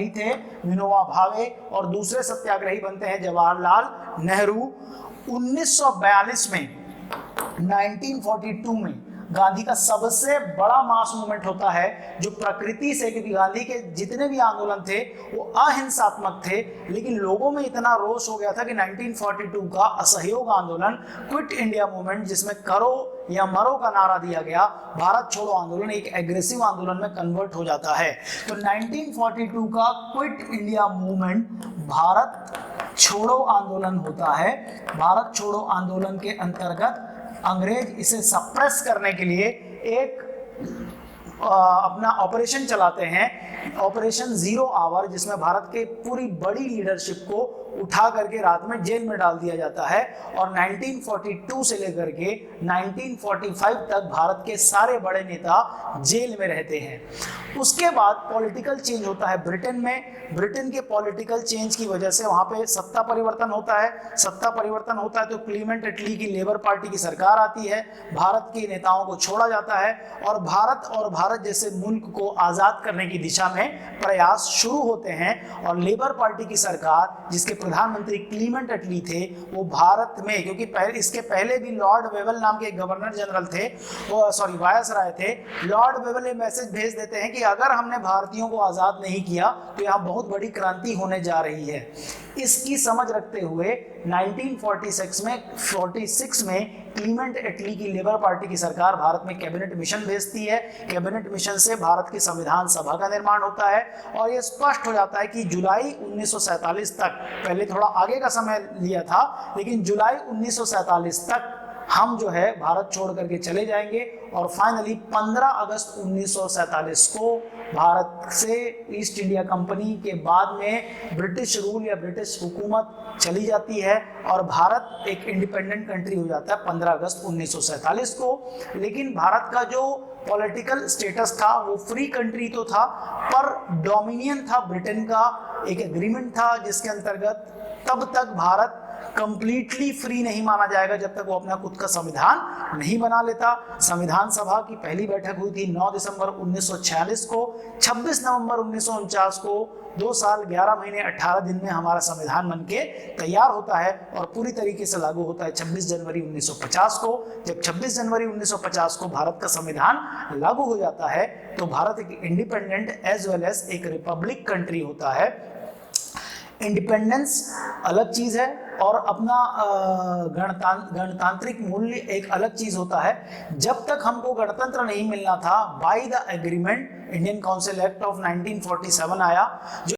थे विनोबा भावे और दूसरे सत्याग्रही बनते हैं जवाहरलाल नेहरू। 1942 में 1942 में गांधी का सबसे बड़ा मास मूवमेंट होता है जो प्रकृति से, क्योंकि गांधी के जितने भी आंदोलन थे वो अहिंसात्मक थे, लेकिन लोगों में इतना रोष हो गया था कि 1942 का असहयोग आंदोलन, क्विट इंडिया मूवमेंट, जिसमें करो या मरो का नारा दिया गया, भारत छोड़ो आंदोलन, एक एग्रेसिव आंदोलन में कन्वर्ट हो जाता है। तो 1942 का क्विट इंडिया मूवमेंट भारत छोड़ो आंदोलन होता है। भारत छोड़ो आंदोलन के अंतर्गत अंग्रेज इसे सप्रेस करने के लिए एक अपना ऑपरेशन चलाते हैं, ऑपरेशन जीरो आवर, जिसमें भारत के पूरी बड़ी लीडरशिप को उठा करके रात में जेल में डाल दिया जाता है और 1942 से लेकर के 1945 तक भारत के सारे बड़े नेता जेल में रहते हैं। उसके बाद पॉलिटिकल चेंज होता है ब्रिटेन में। ब्रिटेन के पॉलिटिकल चेंज की वजह से वहां पे सत्ता परिवर्तन होता है। सत्ता परिवर्तन होता है तो क्लीमेंट एटली की लेबर पार्टी की सरकार आती है, भारत के नेताओं को छोड़ा जाता है और भारत जैसे मुल्क को आजाद करने की दिशा में प्रयास शुरू होते हैं। और लेबर पार्टी की सरकार, जिसके प्रधानमंत्री क्लीमेंट एटली थे, वो भारत में, क्योंकि इसके पहले भी लॉर्ड वेवल नाम के गवर्नर जनरल थे, वायसराय थे, लॉर्ड वेवल ये मैसेज भेज देते हैं कि अगर हमने भारतीयों को आजाद नहीं किया तो यहाँ बहुत बड़ी क्रांति होने जा रही है। इसकी समझ रखते हुए 1946 में क्लीमेंट एटली की लेबर पार्टी की सरकार भारत में कैबिनेट मिशन भेजती है। कैबिनेट मिशन से भारत की संविधान सभा का निर्माण होता है और यह स्पष्ट हो जाता है कि जुलाई 1947 तक, पहले थोड़ा आगे का समय लिया था, लेकिन जुलाई 1947 तक हम जो है भारत छोड़ करके चले जाएंगे और फाइनली 15 अगस्त 1947 को भारत से ईस्ट इंडिया कंपनी के बाद में ब्रिटिश रूल या ब्रिटिश हुकूमत चली जाती है और भारत एक इंडिपेंडेंट कंट्री हो जाता है 15 अगस्त 1947 को। लेकिन भारत का जो पॉलिटिकल स्टेटस था वो फ्री कंट्री तो था, पर डोमिनियन था ब्रिटेन का। एक एग्रीमेंट था जिसके अंतर्गत तब तक भारत कंप्लीटली फ्री नहीं माना जाएगा जब तक वो अपना खुद का संविधान नहीं बना लेता। संविधान सभा की पहली बैठक हुई थी 9 दिसंबर 1946 को। 26 नवंबर 1949 को 2 साल 11 महीने 18 दिन में हमारा संविधान बनके तैयार होता है और पूरी तरीके से लागू होता है 26 जनवरी 1950 को। जब 26 जनवरी 1950 को भारत का संविधान लागू हो जाता है तो भारत एक इंडिपेंडेंट एज वेल एज एक रिपब्लिक कंट्री होता है। इंडिपेंडेंस अलग चीज है और अपना गणतांत्रिक मूल्य एक अलग चीज होता है। जब तक हमको गणतंत्र नहीं मिलना था, by the agreement Indian council act of 1947 आया, जो